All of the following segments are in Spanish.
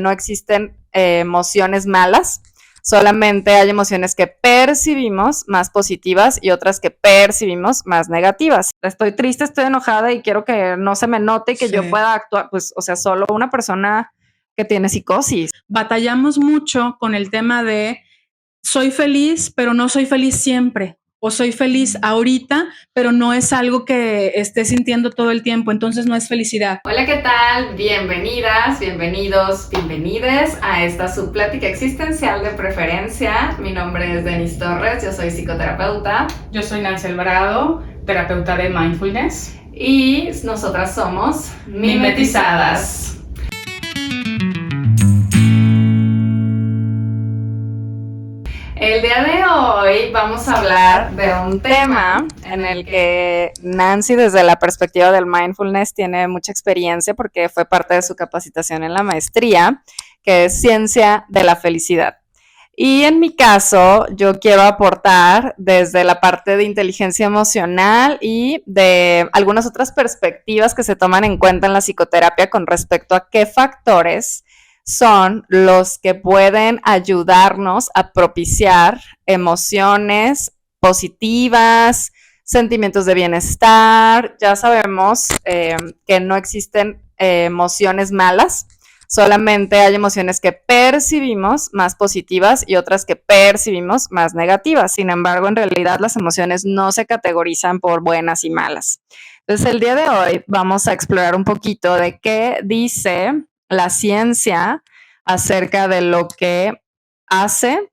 no existen emociones malas, solamente hay emociones que percibimos más positivas y otras que percibimos más negativas. Estoy triste, estoy enojada y quiero que no se me note que yo pueda actuar, pues, o sea, solo una persona que tiene psicosis. Batallamos mucho con el tema de soy feliz, pero no soy feliz siempre. O soy feliz ahorita, pero no es algo que esté sintiendo todo el tiempo, entonces no es felicidad. Hola, ¿qué tal? Bienvenidas, bienvenidos, bienvenides a esta subplática existencial de preferencia. Mi nombre es Denise Torres, yo soy psicoterapeuta. Yo soy Nancy Alvarado, terapeuta de mindfulness. Y nosotras somos Mimetizadas. El día de hoy vamos a hablar de un tema en el que Nancy, desde la perspectiva del mindfulness, tiene mucha experiencia porque fue parte de su capacitación en la maestría, que es ciencia de la felicidad. Y en mi caso, yo quiero aportar desde la parte de inteligencia emocional y de algunas otras perspectivas que se toman en cuenta en la psicoterapia con respecto a qué factores son los que pueden ayudarnos a propiciar emociones positivas, sentimientos de bienestar. Ya sabemos que no existen emociones malas, solamente hay emociones que percibimos más positivas y otras que percibimos más negativas. Sin embargo, en realidad las emociones no se categorizan por buenas y malas. Entonces, el día de hoy vamos a explorar un poquito de qué dice la ciencia acerca de lo que hace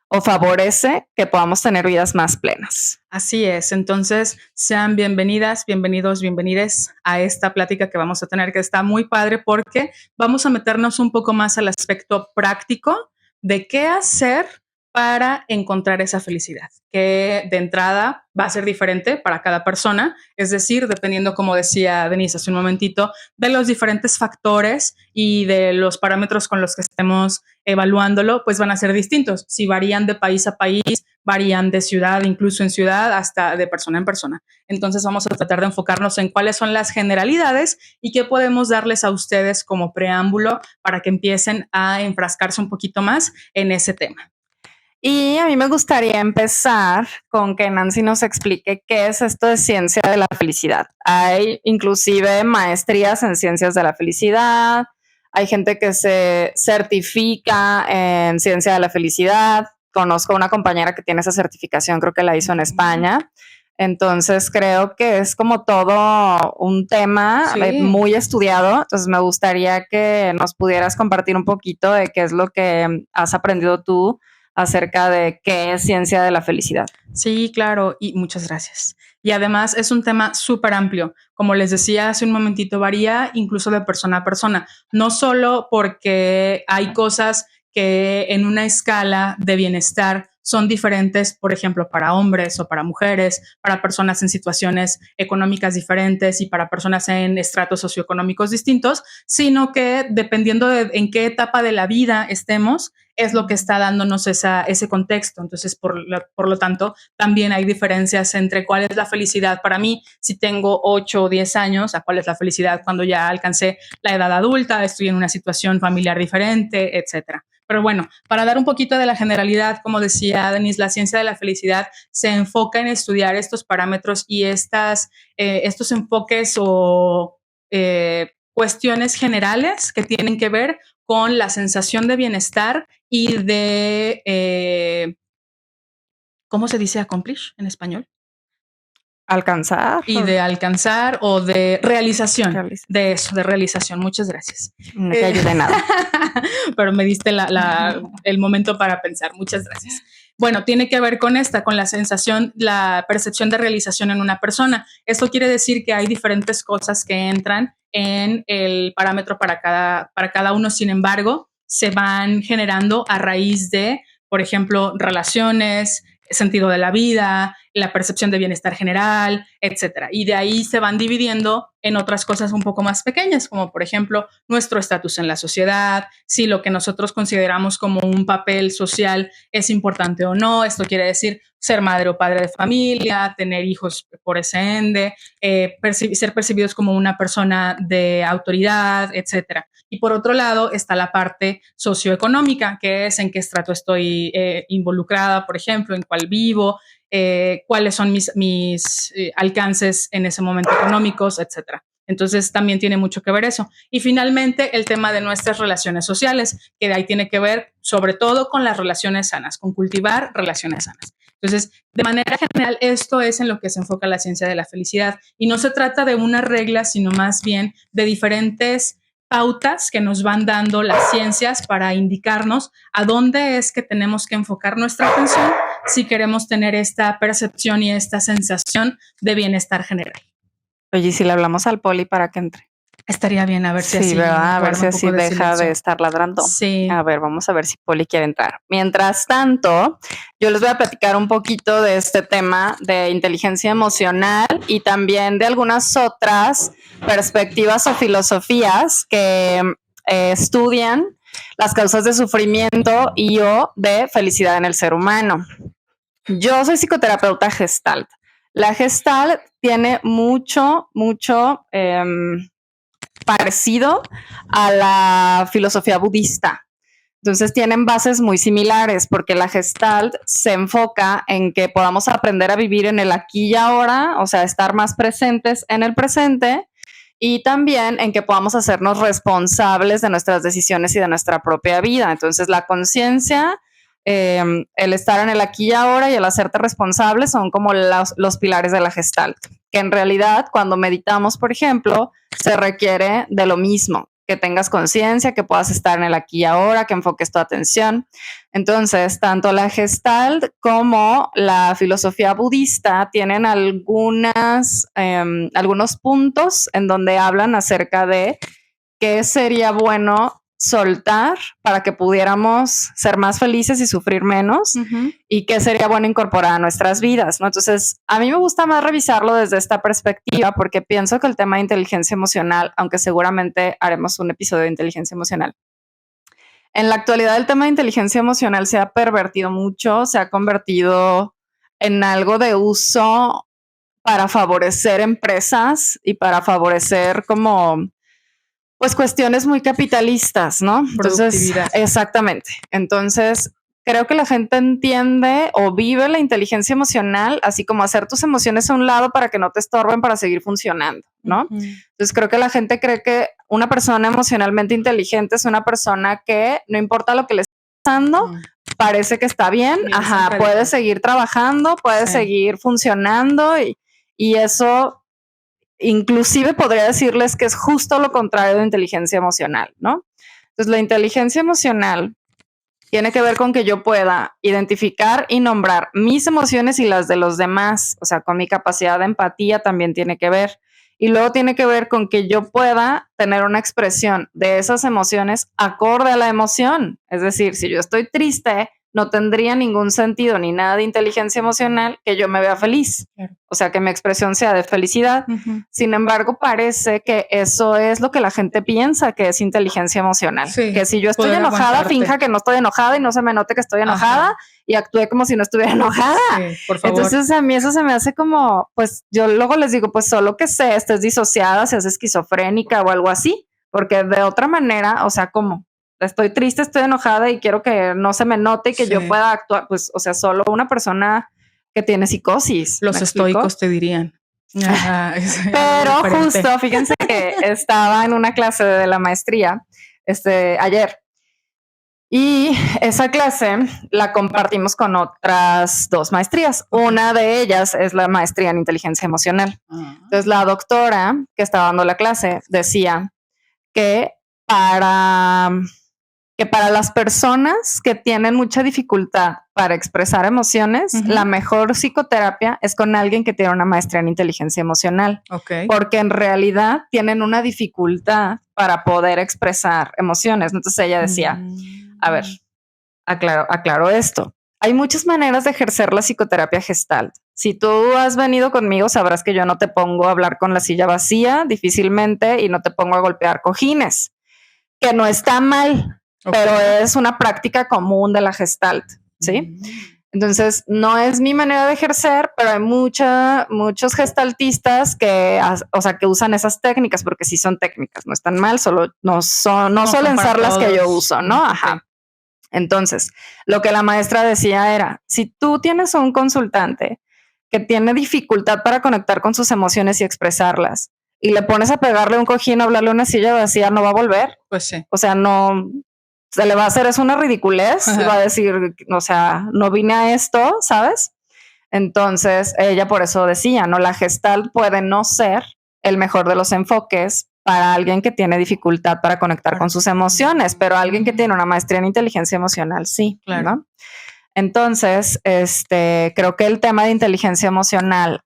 o favorece que podamos tener vidas más plenas. Así es, entonces sean bienvenidas, bienvenidos, bienvenides a esta plática que vamos a tener, que está muy padre porque vamos a meternos un poco más al aspecto práctico de qué hacer para encontrar esa felicidad, que de entrada va a ser diferente para cada persona, es decir, dependiendo, como decía Denise hace un momentito, de los diferentes factores y de los parámetros con los que estemos evaluándolo, pues van a ser distintos. Si varían de país a país, varían de ciudad, incluso en ciudad, hasta de persona en persona. Entonces vamos a tratar de enfocarnos en cuáles son las generalidades y qué podemos darles a ustedes como preámbulo para que empiecen a enfrascarse un poquito más en ese tema. Y a mí me gustaría empezar con que Nancy nos explique qué es esto de ciencia de la felicidad. Hay inclusive maestrías en ciencias de la felicidad, hay gente que se certifica en ciencia de la felicidad. Conozco una compañera que tiene esa certificación, creo que la hizo en España. Entonces creo que es como todo un tema muy estudiado. Entonces me gustaría que nos pudieras compartir un poquito de qué es lo que has aprendido tú acerca de qué es ciencia de la felicidad. Sí, claro, y muchas gracias. Y además es un tema súper amplio. Como les decía hace un momentito, varía incluso de persona a persona. No solo porque hay cosas que en una escala de bienestar son diferentes, por ejemplo, para hombres o para mujeres, para personas en situaciones económicas diferentes y para personas en estratos socioeconómicos distintos, sino que dependiendo de en qué etapa de la vida estemos, es lo que está dándonos ese contexto. Entonces, por lo tanto, también hay diferencias entre cuál es la felicidad para mí si tengo 8 o 10 años, a cuál es la felicidad cuando ya alcancé la edad adulta, estoy en una situación familiar diferente, etcétera. Pero bueno, para dar un poquito de la generalidad, como decía Denise, la ciencia de la felicidad se enfoca en estudiar estos parámetros y estos enfoques o cuestiones generales que tienen que ver con la sensación de bienestar y de, ¿cómo se dice accomplish en español? Alcanzar. Y de alcanzar o de realización. De eso, de realización. Muchas gracias. No te ayude nada. Pero me diste el momento para pensar. Muchas gracias. Bueno, tiene que ver con la sensación, la percepción de realización en una persona. Esto quiere decir que hay diferentes cosas que entran en el parámetro para cada uno. Sin embargo, se van generando a raíz de, por ejemplo, relaciones, sentido de la vida, la percepción de bienestar general, etcétera. Y de ahí se van dividiendo en otras cosas un poco más pequeñas, como por ejemplo nuestro estatus en la sociedad, si lo que nosotros consideramos como un papel social es importante o no. Esto quiere decir ser madre o padre de familia, tener hijos por ese ende, ser percibidos como una persona de autoridad, etcétera. Y por otro lado está la parte socioeconómica, que es en qué estrato estoy involucrada, por ejemplo, en cuál vivo, cuáles son mis alcances en ese momento económicos, etcétera. Entonces también tiene mucho que ver eso. Y finalmente el tema de nuestras relaciones sociales, que de ahí tiene que ver sobre todo con las relaciones sanas, con cultivar relaciones sanas. Entonces, de manera general, esto es en lo que se enfoca la ciencia de la felicidad. Y no se trata de una regla, sino más bien de diferentes pautas que nos van dando las ciencias para indicarnos a dónde es que tenemos que enfocar nuestra atención si queremos tener esta percepción y esta sensación de bienestar general. Oye, ¿y si le hablamos al Poli para que entre? Estaría bien, a ver si Sí, así, ¿verdad? A ver si guarda un así poco de deja silencio. de estar ladrando. Sí. A ver, vamos a ver si Poli quiere entrar. Mientras tanto, yo les voy a platicar un poquito de este tema de inteligencia emocional y también de algunas otras perspectivas o filosofías que estudian las causas de sufrimiento y o de felicidad en el ser humano. Yo soy psicoterapeuta Gestalt. La Gestalt tiene mucho parecido a la filosofía budista. Entonces tienen bases muy similares porque la Gestalt se enfoca en que podamos aprender a vivir en el aquí y ahora, o sea, estar más presentes en el presente, y también en que podamos hacernos responsables de nuestras decisiones y de nuestra propia vida. Entonces la conciencia, el estar en el aquí y ahora y el hacerte responsable son como los pilares de la Gestalt, que en realidad cuando meditamos, por ejemplo, se requiere de lo mismo, que tengas conciencia, que puedas estar en el aquí y ahora, que enfoques tu atención. Entonces, tanto la Gestalt como la filosofía budista tienen algunos puntos en donde hablan acerca de qué sería bueno soltar para que pudiéramos ser más felices y sufrir menos, y qué sería bueno incorporar a nuestras vidas, ¿no? Entonces, a mí me gusta más revisarlo desde esta perspectiva porque pienso que el tema de inteligencia emocional, aunque seguramente haremos un episodio de inteligencia emocional, en la actualidad el tema de inteligencia emocional se ha pervertido mucho, se ha convertido en algo de uso para favorecer empresas y para favorecer como pues cuestiones muy capitalistas, ¿no? Entonces, exactamente. Entonces, creo que la gente entiende o vive la inteligencia emocional, así como hacer tus emociones a un lado para que no te estorben para seguir funcionando, ¿no? Entonces, creo que la gente cree que una persona emocionalmente inteligente es una persona que no importa lo que le esté pasando, parece que está bien, puede seguir trabajando, puede seguir funcionando y eso inclusive podría decirles que es justo lo contrario de inteligencia emocional, ¿no? Entonces, la inteligencia emocional tiene que ver con que yo pueda identificar y nombrar mis emociones y las de los demás, o sea, con mi capacidad de empatía también tiene que ver. Y luego tiene que ver con que yo pueda tener una expresión de esas emociones acorde a la emoción. Es decir, si yo estoy triste, no tendría ningún sentido ni nada de inteligencia emocional que yo me vea feliz. O sea, que mi expresión sea de felicidad. Sin embargo, parece que eso es lo que la gente piensa que es inteligencia emocional. Sí, que si yo estoy enojada, finja que no estoy enojada y no se me note que estoy enojada y actúe como si no estuviera enojada. Sí, por favor. Entonces, a mí eso se me hace como, pues yo luego les digo, pues solo que estés disociada, seas esquizofrénica o algo así, porque de otra manera, o sea, como estoy triste, estoy enojada y quiero que no se me note y que yo pueda actuar, pues, o sea, solo una persona que tiene psicosis. Los estoicos te dirían. Pero justo, fíjense que estaba en una clase de la maestría ayer y esa clase la compartimos con otras 2 maestrías. Una de ellas es la maestría en inteligencia emocional. Entonces, la doctora que estaba dando la clase decía que para las personas que tienen mucha dificultad para expresar emociones, la mejor psicoterapia es con alguien que tiene una maestría en inteligencia emocional. Porque en realidad tienen una dificultad para poder expresar emociones. Entonces ella decía, a ver, aclaro esto. Hay muchas maneras de ejercer la psicoterapia Gestalt. Si tú has venido conmigo, sabrás que yo no te pongo a hablar con la silla vacía difícilmente y no te pongo a golpear cojines, que no está mal. Pero es una práctica común de la Gestalt, ¿sí? Entonces, no es mi manera de ejercer, pero hay muchos gestaltistas que, o sea, que usan esas técnicas, porque sí son técnicas, no están mal, solo no suelen ser las que yo uso, ¿no? Ajá. Entonces, lo que la maestra decía era, si tú tienes un consultante que tiene dificultad para conectar con sus emociones y expresarlas, y le pones a pegarle un cojín o hablarle una silla vacía, no va a volver. Pues sí. O sea, no, se le va a hacer, es una ridiculez, y va a decir, o sea, no vine a esto, ¿sabes? Entonces, ella por eso decía, ¿no? La Gestalt puede no ser el mejor de los enfoques para alguien que tiene dificultad para conectar con sus emociones, pero alguien que tiene una maestría en inteligencia emocional, sí, claro. ¿No? Entonces, creo que el tema de inteligencia emocional,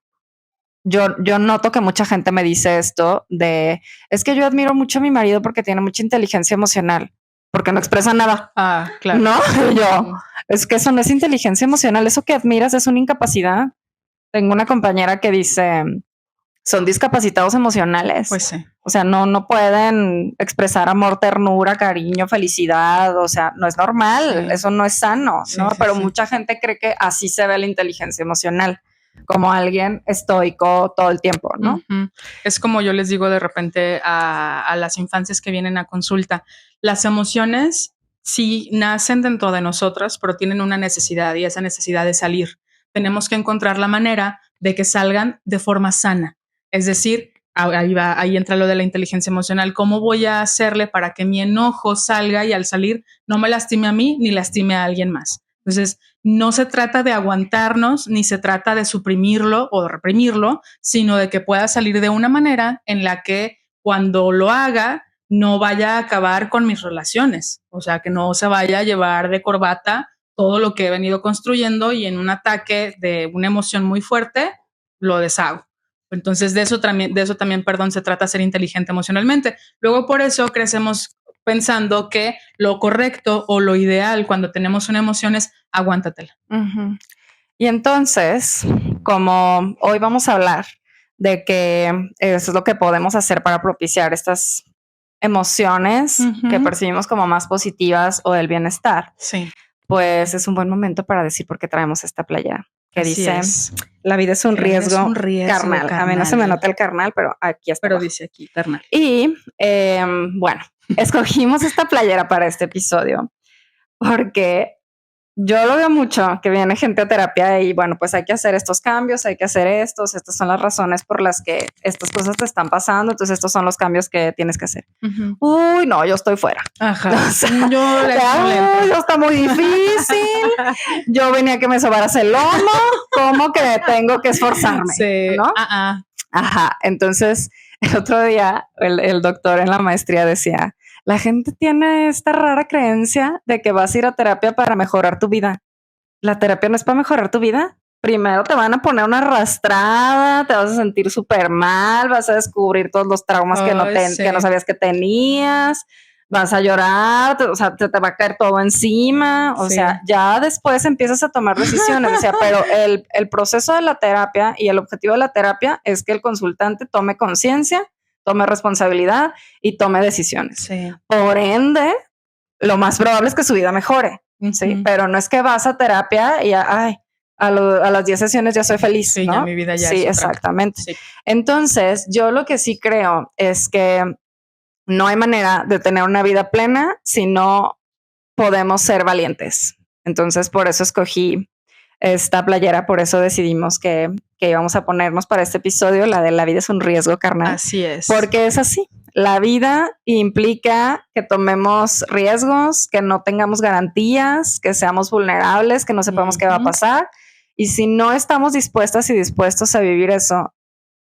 yo noto que mucha gente me dice esto de, es que yo admiro mucho a mi marido porque tiene mucha inteligencia emocional, porque no expresa nada. Ah, claro. No, yo, es que eso no es inteligencia emocional, eso que admiras es una incapacidad. Tengo una compañera que dice, son discapacitados emocionales. Pues sí. O sea, no pueden expresar amor, ternura, cariño, felicidad. O sea, no es normal, sí. Eso no es sano, sí, ¿no? Sí, pero mucha gente cree que así se ve la inteligencia emocional, como alguien estoico todo el tiempo, ¿no? Es como yo les digo de repente a las infancias que vienen a consulta, las emociones sí nacen dentro de nosotras, pero tienen una necesidad y esa necesidad de salir. Tenemos que encontrar la manera de que salgan de forma sana. Es decir, ahí entra lo de la inteligencia emocional. ¿Cómo voy a hacerle para que mi enojo salga y al salir no me lastime a mí ni lastime a alguien más? Entonces, no se trata de aguantarnos ni se trata de suprimirlo o de reprimirlo, sino de que pueda salir de una manera en la que cuando lo haga no vaya a acabar con mis relaciones. O sea, que no se vaya a llevar de corbata todo lo que he venido construyendo y en un ataque de una emoción muy fuerte lo deshago. Entonces, de eso también, perdón, se trata ser inteligente emocionalmente. Luego, por eso crecemos pensando que lo correcto o lo ideal cuando tenemos una emoción es aguántatela. Y entonces, como hoy vamos a hablar de que eso es lo que podemos hacer para propiciar estas emociones que percibimos como más positivas o del bienestar, sí. Pues es un buen momento para decir por qué traemos esta playera que dice, la vida es un riesgo carnal. A mí no se me nota el carnal, pero aquí está. Pero dice aquí, carnal. Y bueno, escogimos esta playera para este episodio porque yo lo veo mucho, que viene gente a terapia y bueno, pues hay que hacer estos cambios, hay que hacer estas son las razones por las que estas cosas te están pasando, entonces estos son los cambios que tienes que hacer. Uy, no, yo estoy fuera. Ajá. O sea, yo está muy difícil. Yo venía a que me sobaras el lomo, ¿cómo que tengo que esforzarme? Sí. ¿No? Ajá, entonces el otro día el doctor en la maestría decía, la gente tiene esta rara creencia de que vas a ir a terapia para mejorar tu vida. La terapia no es para mejorar tu vida. Primero te van a poner una arrastrada, te vas a sentir súper mal, vas a descubrir todos los traumas que no sabías que tenías, vas a llorar, o sea, te va a caer todo encima. O sea, ya después empiezas a tomar decisiones. O sea, pero el proceso de la terapia y el objetivo de la terapia es que el consultante tome conciencia, tome responsabilidad y tome decisiones. Sí. Por ende, lo más probable es que su vida mejore, ¿sí? Pero no es que vas a terapia y a las 10 sesiones ya soy feliz, sí, ¿no? Ya mi vida ya sí, exactamente. Sí. Entonces, yo lo que sí creo es que no hay manera de tener una vida plena si no podemos ser valientes. Entonces, por eso escogí esta playera, por eso decidimos que íbamos a ponernos para este episodio, la de la vida es un riesgo carnal. Así es. Porque es así. La vida implica que tomemos riesgos, que no tengamos garantías, que seamos vulnerables, que no sepamos qué va a pasar. Y si no estamos dispuestas y dispuestos a vivir eso,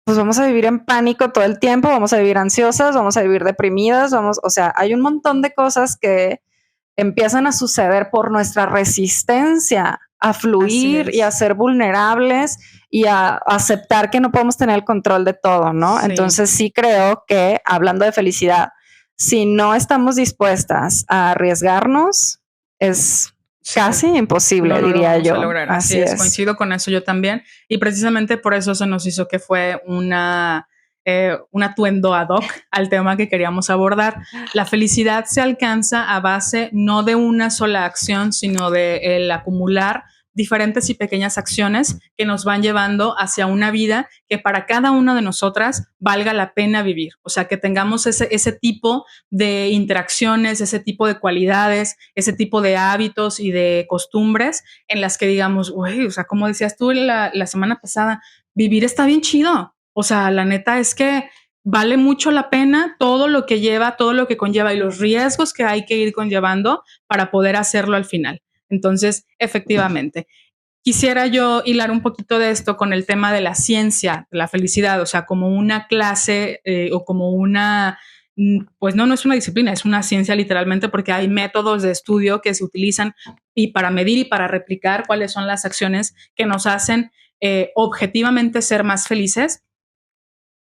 pues vamos a vivir en pánico todo el tiempo, vamos a vivir ansiosas, vamos a vivir deprimidas, o sea, hay un montón de cosas que empiezan a suceder por nuestra resistencia a fluir y a ser vulnerables y a aceptar que no podemos tener el control de todo, ¿no? Sí. Entonces sí creo que, hablando de felicidad, si no estamos dispuestas a arriesgarnos, es casi imposible, diría yo. Así es, coincido con eso yo también. Y precisamente por eso se nos hizo que fue un atuendo ad hoc al tema que queríamos abordar. La felicidad se alcanza a base no de una sola acción, sino de el acumular diferentes y pequeñas acciones que nos van llevando hacia una vida que para cada una de nosotras valga la pena vivir. O sea, que tengamos ese tipo de interacciones, ese tipo de cualidades, ese tipo de hábitos y de costumbres en las que digamos, güey, o sea, como decías tú la semana pasada, vivir está bien chido. O sea, la neta es que vale mucho la pena todo lo que lleva, todo lo que conlleva y los riesgos que hay que ir conllevando para poder hacerlo al final. Entonces, efectivamente, quisiera yo hilar un poquito de esto con el tema de la ciencia, de la felicidad, o sea, como una clase o como una, pues no es una disciplina, es una ciencia literalmente porque hay métodos de estudio que se utilizan y para medir y para replicar cuáles son las acciones que nos hacen objetivamente ser más felices,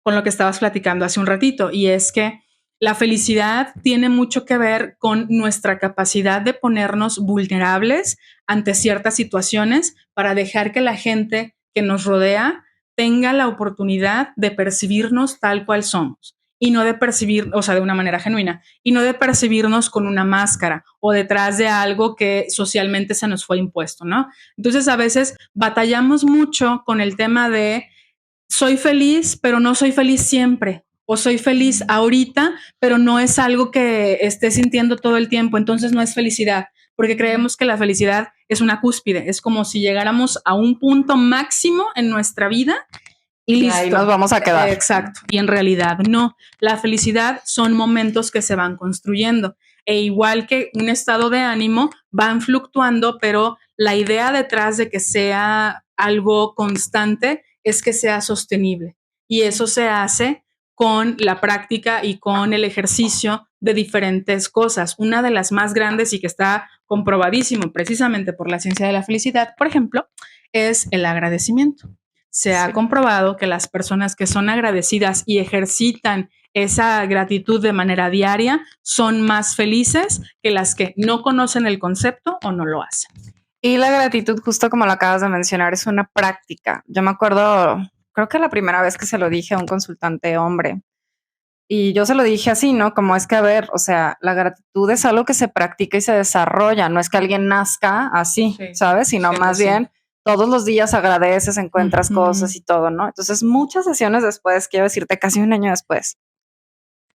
con lo que estabas platicando hace un ratito, y es que la felicidad tiene mucho que ver con nuestra capacidad de ponernos vulnerables ante ciertas situaciones para dejar que la gente que nos rodea tenga la oportunidad de percibirnos tal cual somos y no de percibir, o sea, de una manera genuina, y no de percibirnos con una máscara o detrás de algo que socialmente se nos fue impuesto, ¿no? Entonces, a veces batallamos mucho con el tema de soy feliz, pero no soy feliz siempre. O soy feliz ahorita, pero no es algo que esté sintiendo todo el tiempo. Entonces no es felicidad, porque creemos que la felicidad es una cúspide. Es como si llegáramos a un punto máximo en nuestra vida y listo. Ahí nos vamos a quedar. Exacto. Y en realidad no. La felicidad son momentos que se van construyendo. E igual que un estado de ánimo, van fluctuando, pero la idea detrás de que sea algo constante es que sea sostenible. Y eso se hace con la práctica y con el ejercicio de diferentes cosas. Una de las más grandes y que está comprobadísimo precisamente por la ciencia de la felicidad, por ejemplo, es el agradecimiento. Se ha comprobado que las personas que son agradecidas y ejercitan esa gratitud de manera diaria son más felices que las que no conocen el concepto o no lo hacen. Y la gratitud, justo como lo acabas de mencionar, es una práctica. Yo me acuerdo, creo que la primera vez que se lo dije a un consultante hombre, y yo se lo dije así, ¿no? Como es que, a ver, o sea, la gratitud es algo que se practica y se desarrolla, no es que alguien nazca así, ¿sabes? Sino más bien todos los días agradeces, encuentras cosas y todo, ¿no? Entonces, muchas sesiones después, quiero decirte, casi un año después,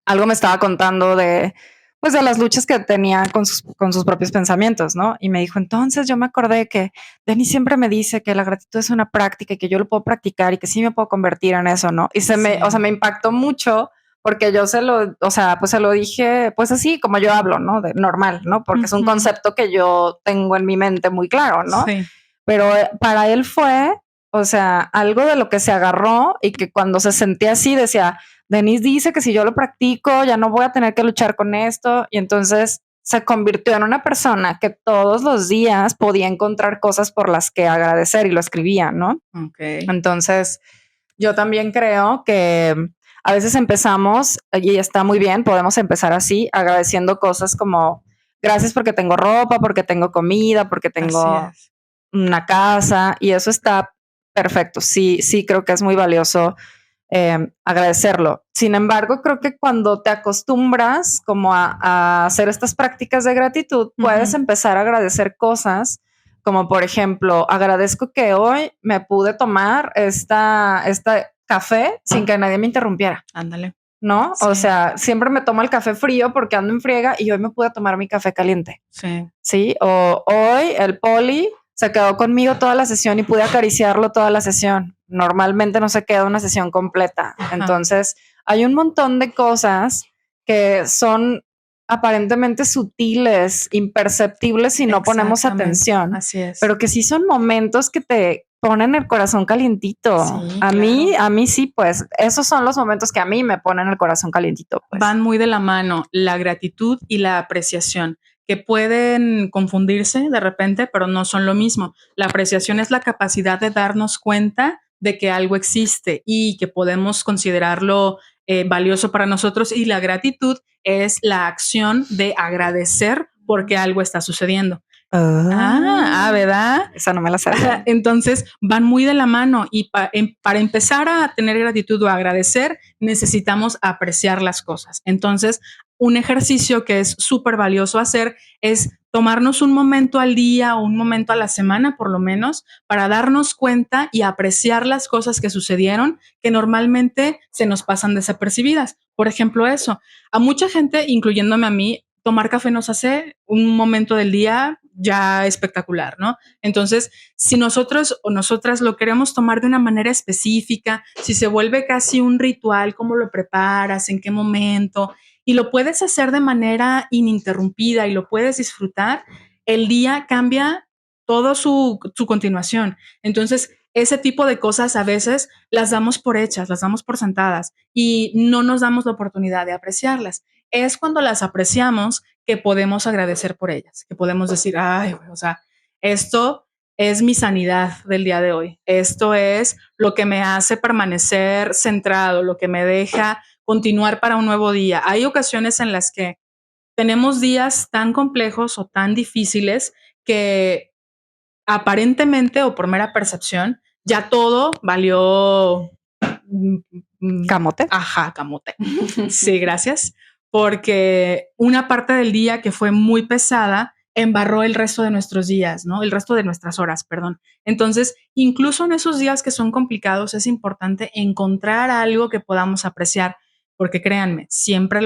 algo me estaba contando de, pues, de las luchas que tenía con sus propios pensamientos, ¿no? Y me dijo, entonces yo me acordé que Denny siempre me dice que la gratitud es una práctica y que yo lo puedo practicar y que sí me puedo convertir en eso, ¿no? Y me impactó mucho porque yo se lo dije, pues así como yo hablo, ¿no? De normal, ¿no? Porque es un concepto que yo tengo en mi mente muy claro, ¿no? Sí. Pero para él fue, o sea, algo de lo que se agarró y que cuando se sentía así decía, Denise dice que si yo lo practico ya no voy a tener que luchar con esto, y entonces se convirtió en una persona que todos los días podía encontrar cosas por las que agradecer y lo escribía, ¿no? Okay. Entonces yo también creo que a veces empezamos, y está muy bien, podemos empezar así, agradeciendo cosas como gracias porque tengo ropa, porque tengo comida, porque tengo una casa, y eso está perfecto. Sí, creo que es muy valioso agradecerlo. Sin embargo, creo que cuando te acostumbras como a hacer estas prácticas de gratitud, puedes empezar a agradecer cosas como, por ejemplo, agradezco que hoy me pude tomar esta café sin que nadie me interrumpiera. Ándale. ¿No? Sí. O sea, siempre me tomo el café frío porque ando en friega y hoy me pude tomar mi café caliente. Sí. Sí. O hoy el poli se quedó conmigo toda la sesión y pude acariciarlo toda la sesión. Normalmente no se queda una sesión completa. Ajá. Entonces, hay un montón de cosas que son aparentemente sutiles, imperceptibles si no ponemos atención. Así es. Pero que sí son momentos que te ponen el corazón calientito. Sí, a mí sí, pues esos son los momentos que a mí me ponen el corazón calientito. Pues. Van muy de la mano la gratitud y la apreciación, que pueden confundirse de repente, pero no son lo mismo. La apreciación es la capacidad de darnos cuenta de que algo existe y que podemos considerarlo valioso para nosotros, y la gratitud es la acción de agradecer porque algo está sucediendo. ¿Verdad? Esa no me la sabía. Entonces van muy de la mano, y para empezar a tener gratitud o a agradecer necesitamos apreciar las cosas. Entonces, un ejercicio que es súper valioso hacer es tomarnos un momento al día o un momento a la semana, por lo menos, para darnos cuenta y apreciar las cosas que sucedieron que normalmente se nos pasan desapercibidas. Por ejemplo, eso. A mucha gente, incluyéndome a mí, tomar café nos hace un momento del día ya espectacular, ¿no? Entonces, si nosotros o nosotras lo queremos tomar de una manera específica, si se vuelve casi un ritual, cómo lo preparas, en qué momento, y lo puedes hacer de manera ininterrumpida y lo puedes disfrutar, el día cambia todo su continuación. Entonces, ese tipo de cosas a veces las damos por hechas, las damos por sentadas y no nos damos la oportunidad de apreciarlas. Es cuando las apreciamos que podemos agradecer por ellas, que podemos decir, ay, o sea, esto es mi sanidad del día de hoy. Esto es lo que me hace permanecer centrado, lo que me deja continuar para un nuevo día. Hay ocasiones en las que tenemos días tan complejos o tan difíciles que aparentemente o por mera percepción ya todo valió camote. Ajá, camote. Sí, gracias. Porque una parte del día que fue muy pesada embarró el resto de nuestros días, ¿no? El resto de nuestras horas, perdón. Entonces, incluso en esos días que son complicados, es importante encontrar algo que podamos apreciar, porque créanme, siempre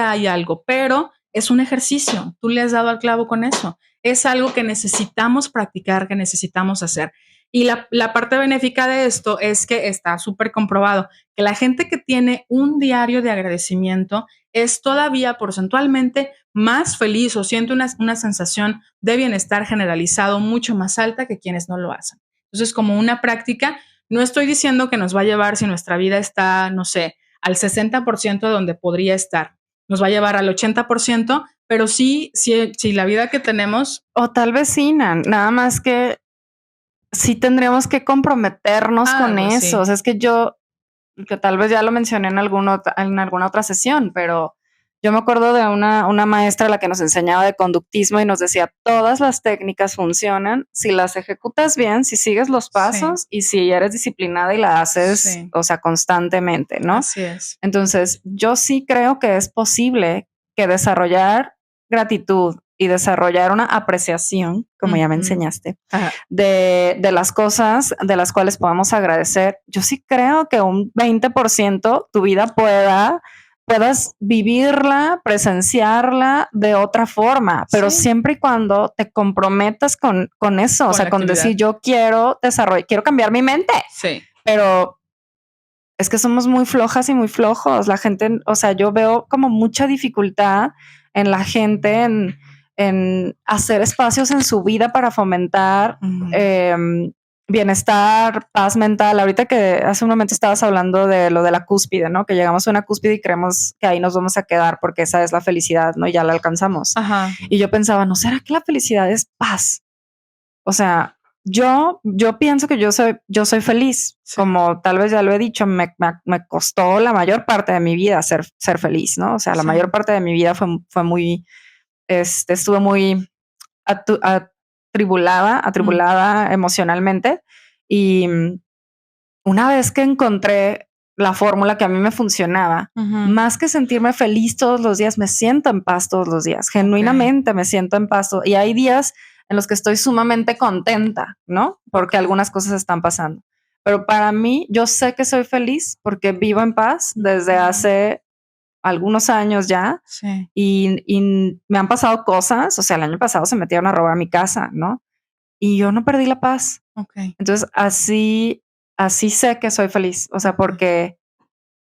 hay algo, pero es un ejercicio. Tú le has dado al clavo con eso. Es algo que necesitamos practicar, que necesitamos hacer. Y la parte benéfica de esto es que está súper comprobado que la gente que tiene un diario de agradecimiento es todavía porcentualmente más feliz o siente una sensación de bienestar generalizado mucho más alta que quienes no lo hacen. Entonces, como una práctica, no estoy diciendo que nos va a llevar si nuestra vida está, no sé, al 60% de donde podría estar, nos va a llevar al 80%, pero sí, la vida que tenemos... O tal vez sí, nada más que sí tendríamos que comprometernos con pues eso. Sí. O sea, es que tal vez ya lo mencioné en alguna otra sesión, pero yo me acuerdo de una maestra a la que nos enseñaba de conductismo y nos decía, todas las técnicas funcionan si las ejecutas bien, si sigues los pasos y si eres disciplinada y la haces, o sea, constantemente, ¿no? Así es. Entonces, yo sí creo que es posible que desarrollar gratitud y desarrollar una apreciación, como ya me enseñaste, de las cosas de las cuales podamos agradecer. Yo sí creo que un 20% tu vida puedas vivirla, presenciarla de otra forma, pero siempre y cuando te comprometas con eso, o sea, con decir yo quiero cambiar mi mente. Sí. Pero es que somos muy flojas y muy flojos. La gente, o sea, yo veo como mucha dificultad en la gente en hacer espacios en su vida para fomentar bienestar, paz mental. Ahorita que hace un momento estabas hablando de lo de la cúspide, ¿no? Que llegamos a una cúspide y creemos que ahí nos vamos a quedar porque esa es la felicidad, ¿no? Y ya la alcanzamos. Ajá. Y yo pensaba, ¿no será que la felicidad es paz? O sea, yo pienso que yo soy feliz, como tal vez ya lo he dicho, me costó la mayor parte de mi vida ser feliz, ¿no? O sea, la mayor parte de mi vida fue muy, estuve muy atribulada emocionalmente, y una vez que encontré la fórmula que a mí me funcionaba, más que sentirme feliz todos los días, me siento en paz todos los días, genuinamente me siento en paz, y hay días en los que estoy sumamente contenta, ¿no? Porque algunas cosas están pasando. Pero para mí, yo sé que soy feliz porque vivo en paz desde hace algunos años ya. Sí. Y me han pasado cosas. O sea, el año pasado se metieron a robar mi casa, ¿no? Y yo no perdí la paz. Okay. Entonces, así sé que soy feliz. O sea, porque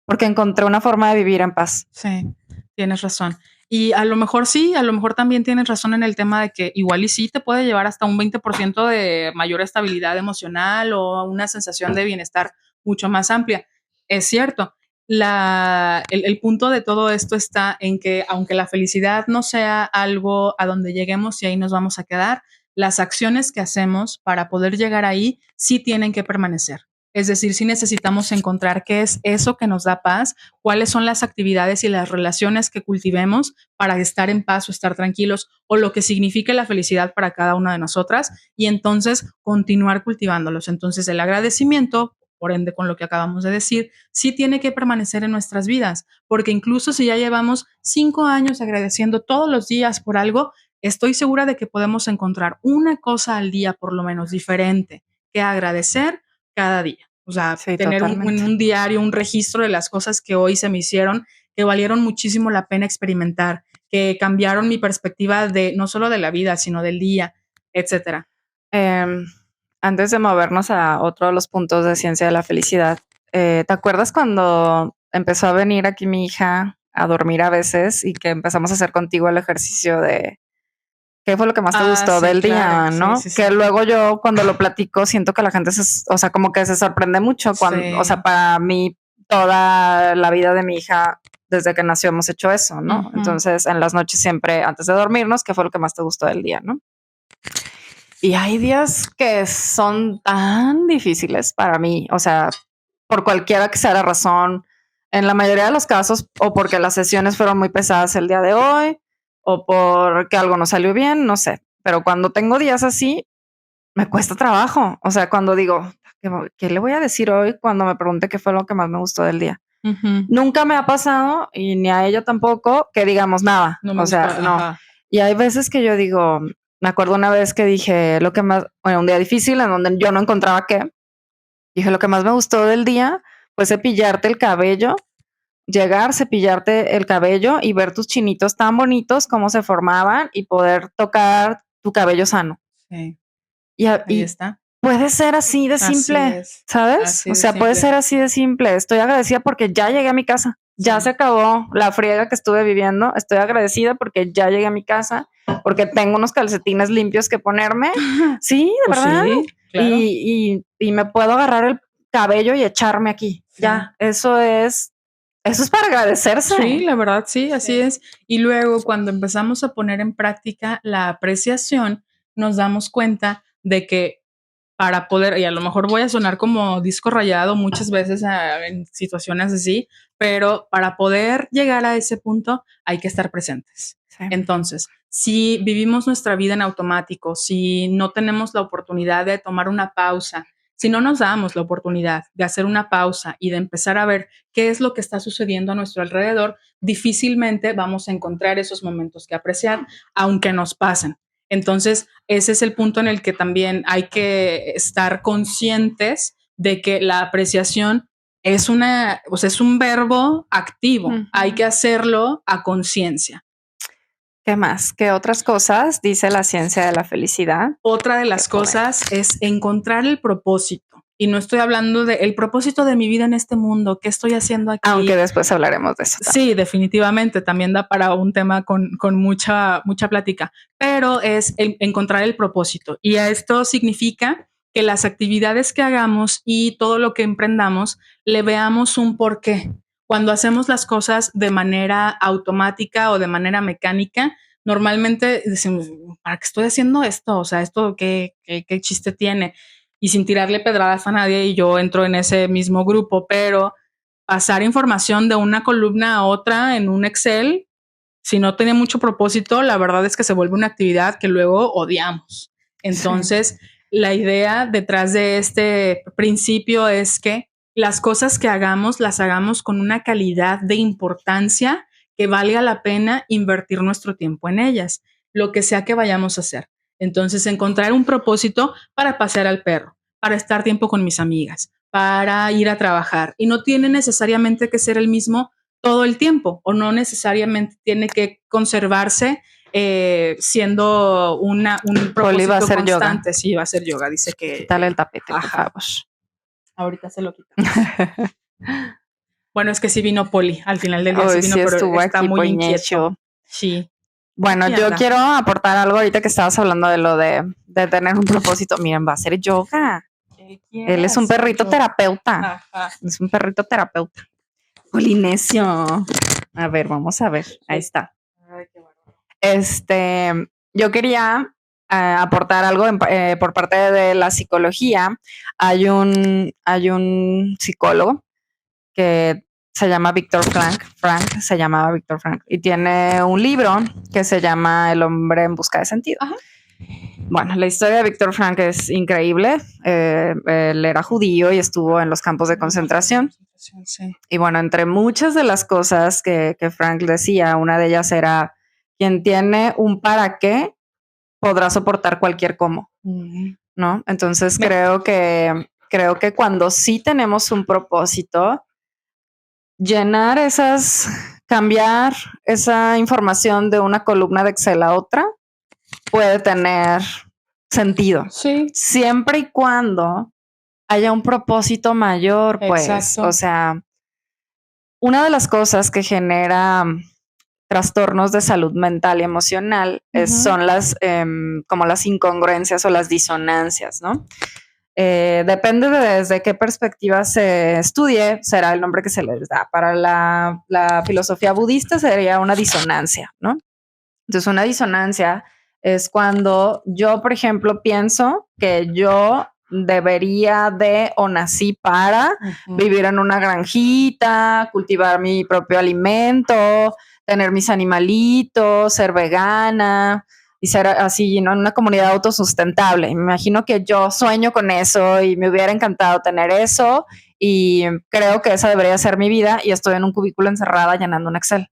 encontré una forma de vivir en paz. Sí, tienes razón. Y a lo mejor sí, a lo mejor también tienes razón en el tema de que igual y sí te puede llevar hasta un 20% de mayor estabilidad emocional o una sensación de bienestar mucho más amplia. Es cierto. El punto de todo esto está en que aunque la felicidad no sea algo a donde lleguemos y ahí nos vamos a quedar, las acciones que hacemos para poder llegar ahí sí tienen que permanecer. Es decir, sí necesitamos encontrar qué es eso que nos da paz, cuáles son las actividades y las relaciones que cultivemos para estar en paz o estar tranquilos, o lo que signifique la felicidad para cada una de nosotras, y entonces continuar cultivándolos. Entonces el agradecimiento, por ende con lo que acabamos de decir, sí tiene que permanecer en nuestras vidas, porque incluso si ya llevamos 5 años agradeciendo todos los días por algo, estoy segura de que podemos encontrar una cosa al día, por lo menos diferente, que agradecer cada día. O sea, Sí, tener un diario, un registro de las cosas que hoy se me hicieron, que valieron muchísimo la pena experimentar, que cambiaron mi perspectiva de no solo de la vida, sino del día, etcétera. Antes de movernos a otro de los puntos de ciencia de la felicidad, ¿te acuerdas cuando empezó a venir aquí mi hija a dormir a veces y que empezamos a hacer contigo el ejercicio de qué fue lo que más te gustó sí, del claro, día, ¿no? sí, sí, que sí. luego yo cuando lo platico siento que la gente o sea, como que se sorprende mucho cuando, Sí. o sea, para mí toda la vida de mi hija desde que nació hemos hecho eso, ¿no? Ujú. Entonces en las noches siempre antes de dormirnos, ¿qué fue lo que más te gustó del día, no? Y hay días que son tan difíciles para mí, o sea, por cualquiera que sea la razón, en la mayoría de los casos, o porque las sesiones fueron muy pesadas el día de hoy, o porque algo no salió bien, no sé. Pero cuando tengo días así, me cuesta trabajo. O sea, cuando digo, ¿qué le voy a decir hoy cuando me pregunte qué fue lo que más me gustó del día? Ujú. Nunca me ha pasado, y ni a ella tampoco, que digamos nada. No me O sea, gustó, no. ajá. Y hay veces que yo digo, me acuerdo una vez que dije lo que más, bueno, un día difícil en donde yo no encontraba qué. Dije, lo que más me gustó del día fue cepillarte el cabello, llegar, cepillarte el cabello y ver tus chinitos tan bonitos, cómo se formaban y poder tocar tu cabello sano. Sí, Y, ahí y está. puede ser así de Así simple, es. ¿sabes? Así O de sea, puede simple. ser así de simple. Estoy agradecida porque ya llegué a mi casa. Ya Sí. se acabó la friega que estuve viviendo. Estoy agradecida porque ya llegué a mi casa, porque tengo unos calcetines limpios que ponerme. Sí, de Pues verdad. sí, claro. Y me puedo agarrar el cabello y echarme aquí. Sí. Ya, eso es para agradecerse. Sí, la verdad, sí, así es. Y luego cuando empezamos a poner en práctica la apreciación, nos damos cuenta de que para poder, y a lo mejor voy a sonar como disco rayado muchas veces en situaciones así, pero para poder llegar a ese punto hay que estar presentes. Sí. Entonces, si vivimos nuestra vida en automático, si no tenemos la oportunidad de tomar una pausa, si no nos damos la oportunidad de hacer una pausa y de empezar a ver qué es lo que está sucediendo a nuestro alrededor, difícilmente vamos a encontrar esos momentos que apreciar, aunque nos pasen. Entonces, ese es el punto en el que también hay que estar conscientes de que la apreciación es es un verbo activo. Ujú. Hay que hacerlo a conciencia. ¿Qué más? ¿Qué otras cosas dice la ciencia de la felicidad? Otra de las cosas es encontrar el propósito. Y no estoy hablando del propósito de mi vida en este mundo, qué estoy haciendo aquí. Aunque después hablaremos de eso también. Sí, definitivamente, también da para un tema con mucha plática, pero es encontrar el propósito. Y esto significa que las actividades que hagamos y todo lo que emprendamos le veamos un porqué. Cuando hacemos las cosas de manera automática o de manera mecánica, normalmente decimos, ¿para qué estoy haciendo esto? O sea, ¿esto qué chiste tiene? Y sin tirarle pedradas a nadie, y yo entro en ese mismo grupo, pero pasar información de una columna a otra en un Excel, si no tiene mucho propósito, la verdad es que se vuelve una actividad que luego odiamos. Entonces, sí, la idea detrás de este principio es que las cosas que hagamos las hagamos con una calidad de importancia que valga la pena invertir nuestro tiempo en ellas, lo que sea que vayamos a hacer. Entonces, encontrar un propósito para pasear al perro, para estar tiempo con mis amigas, para ir a trabajar. Y no tiene necesariamente que ser el mismo todo el tiempo, o no necesariamente tiene que conservarse siendo un Poli va a propósito hacer yoga. constante. Sí, va a ser yoga. Dice que Quítale el tapete, por ajá, favor. ahorita se lo quitamos. Bueno, es que sí vino Poli, al final del día sí Hoy vino, sí pero estuvo está aquí, muy inquieto. Poñecho. Sí. Bueno, Aquí yo anda. quiero aportar algo ahorita que estabas hablando de lo de tener un propósito. Miren, va a hacer yoga. Él es un perrito terapeuta. Ajá. Es un perrito terapeuta. Polinesio. A ver, vamos a ver. Sí. Ahí está. Ay, qué bárbaro. Yo quería aportar algo por parte de la psicología. Hay un psicólogo que se llama Víctor Frank. Se llamaba Víctor Frank. Y tiene un libro que se llama El hombre en busca de sentido. Ajá. Bueno, la historia de Víctor Frank es increíble. Él era judío y estuvo en los campos de concentración. Sí. Y bueno, entre muchas de las cosas que Frank decía, una de ellas era quien tiene un para qué podrá soportar cualquier cómo, ¿no? Entonces creo que cuando sí tenemos un propósito, cambiar esa información de una columna de Excel a otra puede tener sentido. Sí. Siempre y cuando haya un propósito mayor, pues. Exacto. O sea, una de las cosas que genera trastornos de salud mental y emocional son como las incongruencias o las disonancias, ¿no? Depende de desde qué perspectiva se estudie, será el nombre que se les da. Para la filosofía budista sería una disonancia, ¿no? Entonces, una disonancia es cuando yo, por ejemplo, pienso que yo debería de o nací para vivir en una granjita, cultivar mi propio alimento, tener mis animalitos, ser vegana y ser así, ¿no? En una comunidad autosustentable. Me imagino que yo sueño con eso y me hubiera encantado tener eso y creo que esa debería ser mi vida y estoy en un cubículo encerrada llenando un Excel.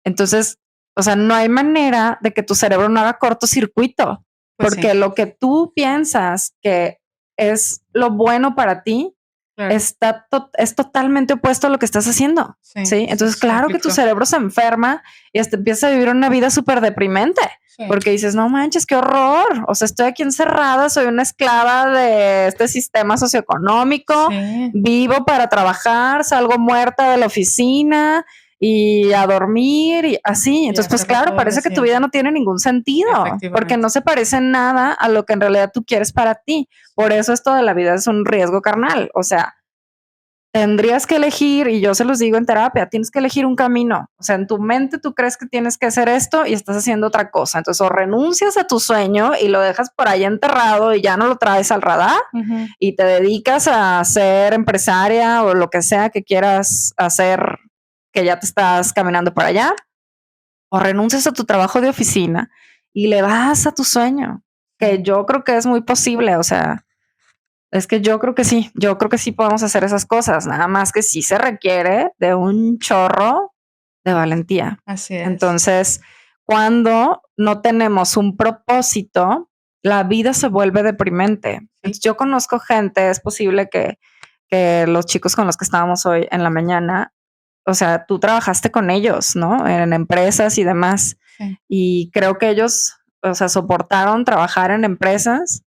Entonces, o sea, no hay manera de que tu cerebro no haga cortocircuito, pues porque sí, lo que tú piensas que es lo bueno para ti, claro, es totalmente opuesto a lo que estás haciendo. Sí. Entonces, claro que tu cerebro se enferma y hasta empieza a vivir una vida súper deprimente. Sí. Porque dices, no manches, qué horror. O sea, estoy aquí encerrada, soy una esclava de este sistema socioeconómico, sí, vivo para trabajar, salgo muerta de la oficina y a dormir y así. Entonces, pues claro, parece que tu vida no tiene ningún sentido porque no se parece en nada a lo que en realidad tú quieres para ti. Por eso esto de la vida es un riesgo carnal. O sea, tendrías que elegir, y yo se los digo en terapia, tienes que elegir un camino. O sea, en tu mente tú crees que tienes que hacer esto y estás haciendo otra cosa. Entonces, o renuncias a tu sueño y lo dejas por ahí enterrado y ya no lo traes al radar y te dedicas a ser empresaria o lo que sea que quieras hacer, que ya te estás caminando para allá, o renuncias a tu trabajo de oficina y le vas a tu sueño, que yo creo que es muy posible. O sea, es que yo creo que sí podemos hacer esas cosas, nada más que sí se requiere de un chorro de valentía. Así es. Entonces, cuando no tenemos un propósito, la vida se vuelve deprimente. Entonces, yo conozco gente, es posible que los chicos con los que estábamos hoy en la mañana, o sea, tú trabajaste con ellos, ¿no? En empresas y demás. Sí. Y creo que ellos, o sea, soportaron trabajar en empresas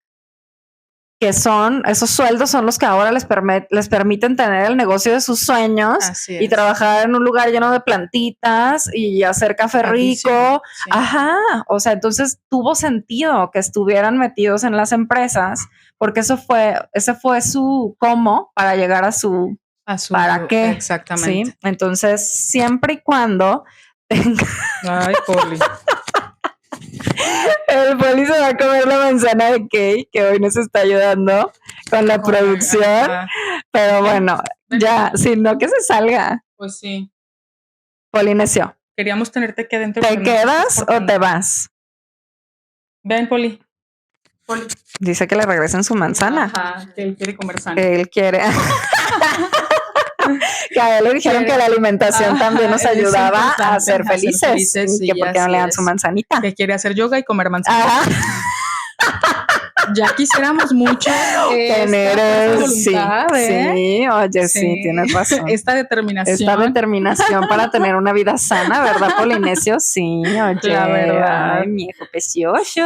que esos sueldos son los que ahora les permiten tener el negocio de sus sueños y trabajar en un lugar lleno de plantitas y hacer café rico. Sí. Ajá. O sea, entonces tuvo sentido que estuvieran metidos en las empresas porque ese fue su cómo para llegar a su para qué. Exactamente. ¿Sí? Entonces, siempre y cuando Ay, Poli. El Poli se va a comer la manzana de Kay, que hoy nos está ayudando con la producción. Pero bueno, ya, si no que se salga. Pues sí. Polinesio. Queríamos tenerte aquí adentro. ¿Te quedas o te vas? Ven, Poli. Dice que le regresen su manzana. Ajá, que él quiere comer sano. Que él quiere. Que a él le dijeron que la alimentación también nos ayudaba a ser felices. Y que por qué no le dan su manzanita. Que quiere hacer yoga y comer manzana. Ya quisiéramos mucho tener voluntad, sí, oye, sí, tienes razón. Esta determinación para tener una vida sana, ¿verdad, Polinesio? Sí, oye, la verdad. Ay, mi hijo precioso. Sí.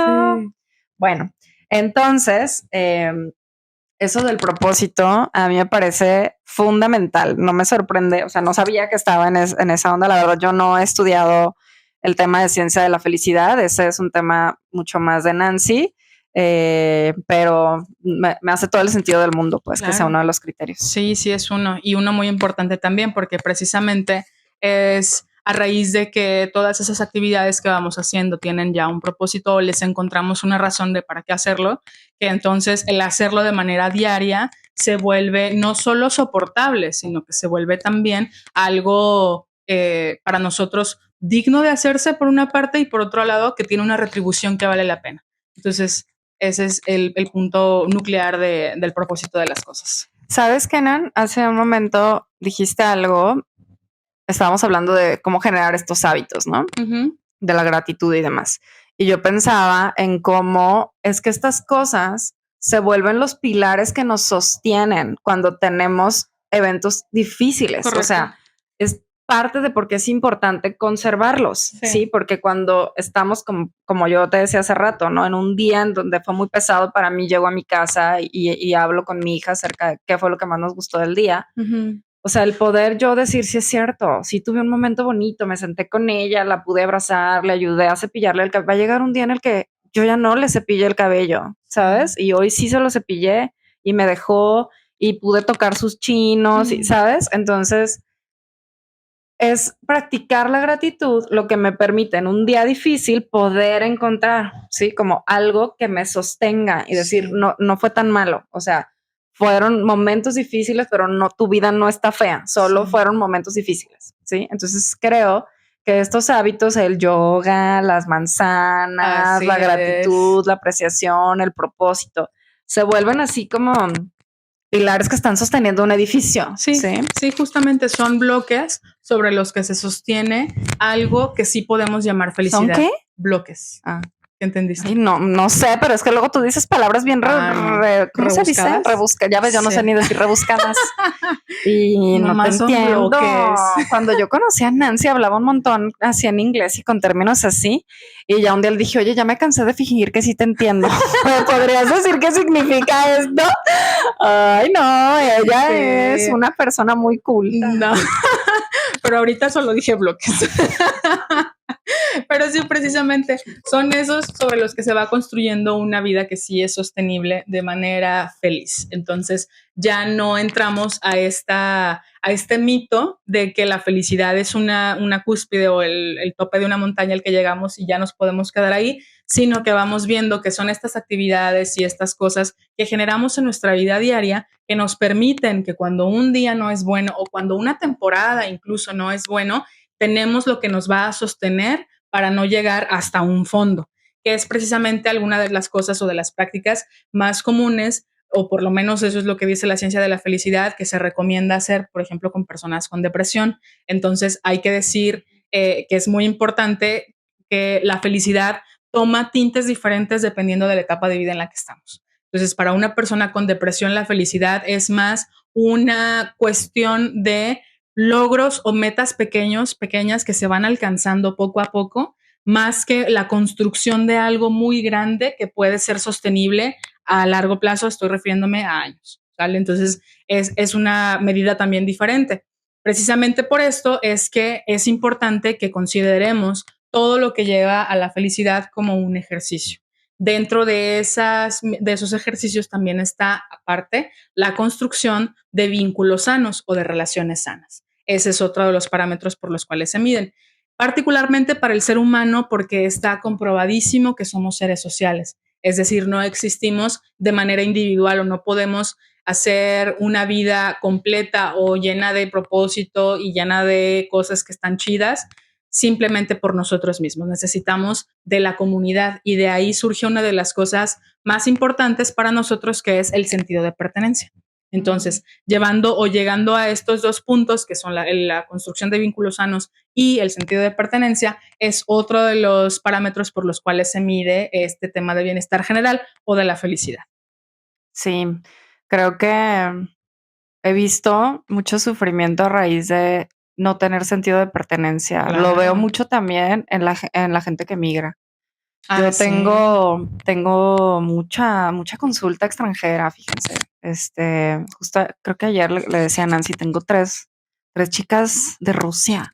Bueno, entonces, eso del propósito a mí me parece fundamental. No me sorprende, o sea, no sabía que estaba en esa onda. La verdad, yo no he estudiado el tema de ciencia de la felicidad. Ese es un tema mucho más de Nancy. Pero me hace todo el sentido del mundo, pues, claro, que sea uno de los criterios. Sí, sí es uno, y uno muy importante también, porque precisamente es a raíz de que todas esas actividades que vamos haciendo tienen ya un propósito o les encontramos una razón de para qué hacerlo, que entonces el hacerlo de manera diaria se vuelve no solo soportable, sino que se vuelve también algo para nosotros digno de hacerse por una parte y por otro lado que tiene una retribución que vale la pena. Entonces, ese es el punto nuclear del propósito de las cosas. ¿Sabes, Kenan? Hace un momento dijiste algo, estábamos hablando de cómo generar estos hábitos, ¿no? de la gratitud y demás. Y yo pensaba en cómo es que estas cosas se vuelven los pilares que nos sostienen cuando tenemos eventos difíciles. Correcto. O sea, es parte de por qué es importante conservarlos, ¿sí? Porque cuando estamos, como yo te decía hace rato, ¿no? En un día en donde fue muy pesado para mí, llego a mi casa y hablo con mi hija acerca de qué fue lo que más nos gustó del día. O sea, el poder yo decir si es cierto, sí tuve un momento bonito, me senté con ella, la pude abrazar, le ayudé a cepillarle el cabello. Va a llegar un día en el que yo ya no le cepillé el cabello, ¿sabes? Y hoy sí se lo cepillé y me dejó y pude tocar sus chinos, ¿sabes? Entonces, es practicar la gratitud lo que me permite en un día difícil poder encontrar, ¿sí? Como algo que me sostenga y decir, no fue tan malo. O sea, fueron momentos difíciles, pero no, tu vida no está fea, solo fueron momentos difíciles, ¿sí? Entonces creo que estos hábitos, el yoga, las manzanas, la gratitud, la apreciación, el propósito, se vuelven así como pilares que están sosteniendo un edificio. Sí, justamente son bloques sobre los que se sostiene algo que sí podemos llamar felicidad. ¿Son qué? Bloques. ¿Qué entendiste? Ay, no sé, pero es que luego tú dices palabras bien ¿cómo se dice? Rebuscadas. Ya ves, yo no sé ni decir rebuscadas. Y no te entiendo. Cuando yo conocí a Nancy, hablaba un montón así en inglés y con términos así. Y ya un día le dije, oye, ya me cansé de fingir que sí te entiendo. ¿Me podrías decir qué significa esto? Ay, no, ella es una persona muy culta. No, pero ahorita solo dije bloques. Pero sí, precisamente son esos sobre los que se va construyendo una vida que sí es sostenible de manera feliz. Entonces ya no entramos a este mito de que la felicidad es una cúspide o el tope de una montaña al que llegamos y ya nos podemos quedar ahí, sino que vamos viendo que son estas actividades y estas cosas que generamos en nuestra vida diaria que nos permiten que cuando un día no es bueno o cuando una temporada incluso no es bueno, tenemos lo que nos va a sostener para no llegar hasta un fondo, que es precisamente alguna de las cosas o de las prácticas más comunes, o por lo menos eso es lo que dice la ciencia de la felicidad, que se recomienda hacer, por ejemplo, con personas con depresión. Entonces hay que decir que es muy importante que la felicidad toma tintes diferentes dependiendo de la etapa de vida en la que estamos. Entonces, para una persona con depresión, la felicidad es más una cuestión de logros o metas pequeñas que se van alcanzando poco a poco, más que la construcción de algo muy grande que puede ser sostenible a largo plazo, estoy refiriéndome a años, ¿vale? Entonces, es una medida también diferente. Precisamente por esto es que es importante que consideremos todo lo que lleva a la felicidad como un ejercicio. Dentro de esos ejercicios también está, aparte, la construcción de vínculos sanos o de relaciones sanas. Ese es otro de los parámetros por los cuales se miden, particularmente para el ser humano porque está comprobadísimo que somos seres sociales, es decir, no existimos de manera individual o no podemos hacer una vida completa o llena de propósito y llena de cosas que están chidas simplemente por nosotros mismos. Necesitamos de la comunidad y de ahí surge una de las cosas más importantes para nosotros que es el sentido de pertenencia. Entonces, llevando o llegando a estos dos puntos, que son la construcción de vínculos sanos y el sentido de pertenencia, es otro de los parámetros por los cuales se mide este tema de bienestar general o de la felicidad. Sí, creo que he visto mucho sufrimiento a raíz de no tener sentido de pertenencia. Claro. Lo veo mucho también en la gente que migra. Yo tengo mucha consulta extranjera, fíjense. Justo creo que ayer le decía a Nancy, tengo tres chicas de Rusia.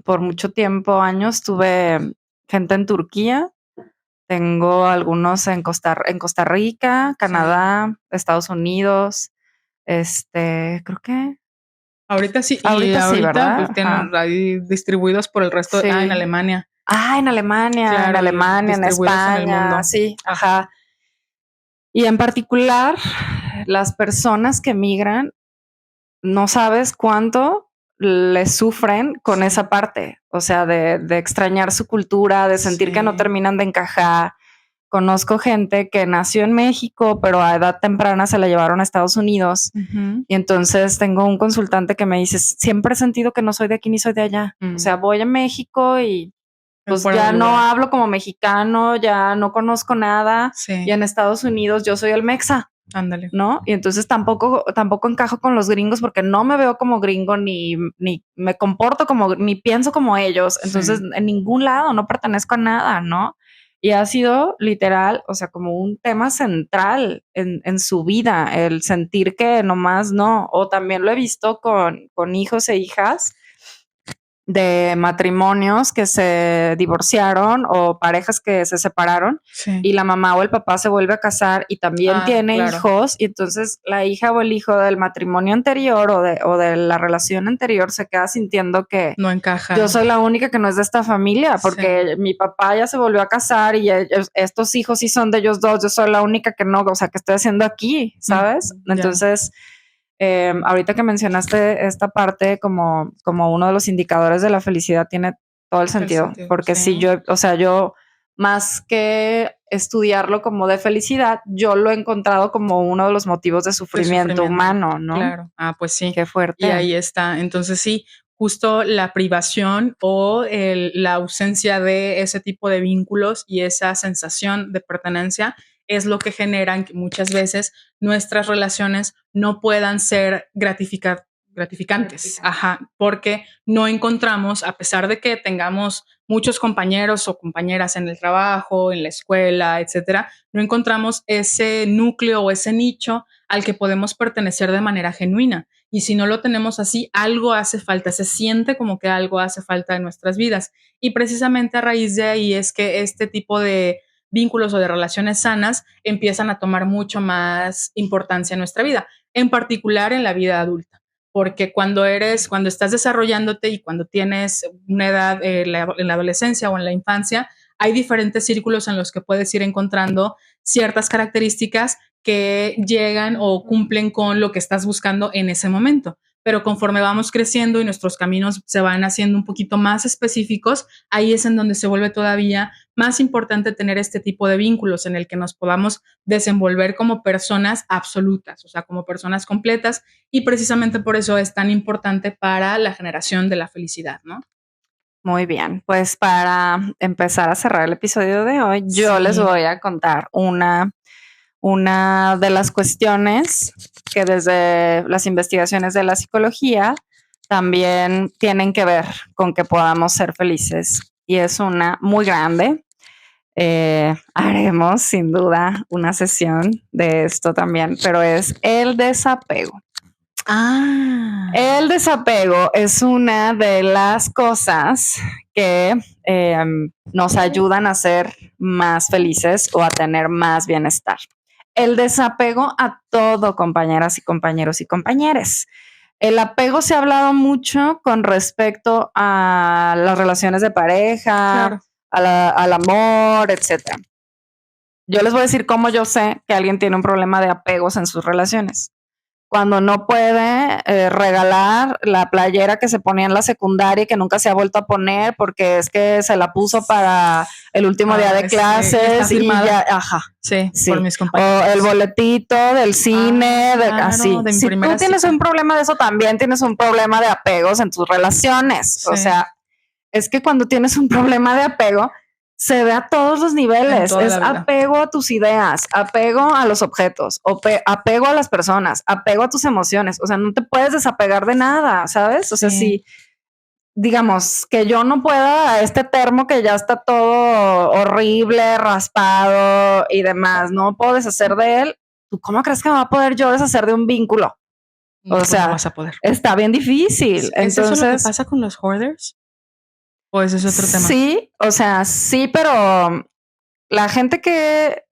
Por mucho tiempo, años, tuve gente en Turquía, tengo algunos en Costa Rica, Canadá, Estados Unidos, creo que ahorita sí, ahorita sí, ¿verdad? Pues tienen ahí distribuidos por el resto, en Alemania. En Alemania, claro, en España, en el mundo. Sí, ajá. Y en particular, las personas que migran, no sabes cuánto les sufren con esa parte, o sea, de extrañar su cultura, de sentir que no terminan de encajar. conozco gente que nació en México, pero a edad temprana se la llevaron a Estados Unidos. Y entonces tengo un consultante que me dice, siempre he sentido que no soy de aquí ni soy de allá. O sea, voy a México y pues ya no hablo como mexicano, ya no conozco nada. Y en Estados Unidos yo soy el mexa. Ándale. ¿No? Y entonces tampoco encajo con los gringos porque no me veo como gringo ni me comporto ni pienso como ellos. Entonces, en ningún lado no pertenezco a nada, ¿no? Y ha sido literal, o sea, como un tema central en su vida, el sentir que nomás no. O también lo he visto con hijos e hijas de matrimonios que se divorciaron o parejas que se separaron y la mamá o el papá se vuelve a casar y también tiene hijos, y entonces la hija o el hijo del matrimonio anterior o de la relación anterior se queda sintiendo que no encaja. Yo soy la única que no es de esta familia porque mi papá ya se volvió a casar y estos hijos sí son de ellos dos, yo soy la única que no, o sea, que estoy haciendo aquí, ¿sabes? Entonces ahorita que mencionaste esta parte como uno de los indicadores de la felicidad tiene todo el sentido, porque si yo, o sea, yo más que estudiarlo como de felicidad, yo lo he encontrado como uno de los motivos de sufrimiento humano, ¿no? Claro. Pues sí. Qué fuerte. Y ahí está. Entonces sí, justo la privación o la ausencia de ese tipo de vínculos y esa sensación de pertenencia es lo que generan que muchas veces nuestras relaciones no puedan ser gratificantes. Porque no encontramos, a pesar de que tengamos muchos compañeros o compañeras en el trabajo, en la escuela, etcétera, no encontramos ese núcleo o ese nicho al que podemos pertenecer de manera genuina. Y si no lo tenemos así, algo hace falta, se siente como que algo hace falta en nuestras vidas. Y precisamente a raíz de ahí es que este tipo de vínculos o de relaciones sanas empiezan a tomar mucho más importancia en nuestra vida, en particular en la vida adulta. Porque cuando estás desarrollándote y cuando tienes una edad en la adolescencia o en la infancia, hay diferentes círculos en los que puedes ir encontrando ciertas características que llegan o cumplen con lo que estás buscando en ese momento. Pero conforme vamos creciendo y nuestros caminos se van haciendo un poquito más específicos, ahí es en donde se vuelve todavía más importante tener este tipo de vínculos en el que nos podamos desenvolver como personas absolutas, o sea, como personas completas, y precisamente por eso es tan importante para la generación de la felicidad, ¿no? Muy bien, pues para empezar a cerrar el episodio de hoy, yo les voy a contar una de las cuestiones que desde las investigaciones de la psicología también tienen que ver con que podamos ser felices. Y es una muy grande. Haremos sin duda una sesión de esto también, pero es el desapego. El desapego es una de las cosas que nos ayudan a ser más felices o a tener más bienestar. El desapego a todo, compañeras y compañeros y compañeres. El apego se ha hablado mucho con respecto a las relaciones de pareja, al amor, etc. Yo les voy a decir cómo yo sé que alguien tiene un problema de apegos en sus relaciones. Cuando no puede regalar la playera que se ponía en la secundaria y que nunca se ha vuelto a poner porque es que se la puso para el último día de clases y ya, sí, por mis compañeros. O el boletito del cine, así. Si tú tienes un problema de eso, también tienes un problema de apegos en tus relaciones. Sí. O sea, es que cuando tienes un problema de apego, se ve a todos los niveles. Es apego a tus ideas, apego a los objetos, apego a las personas, apego a tus emociones. O sea, no te puedes desapegar de nada, ¿sabes? O sea, si digamos que yo no pueda a este termo que ya está todo horrible, raspado y demás, no puedo deshacer de él, ¿tú cómo crees que me va a poder yo deshacer de un vínculo? O sea, no vas a poder. Está bien difícil. ¿Es eso lo que pasa con los hoarders? ¿O ese es otro tema? Sí, o sea, sí, pero la gente que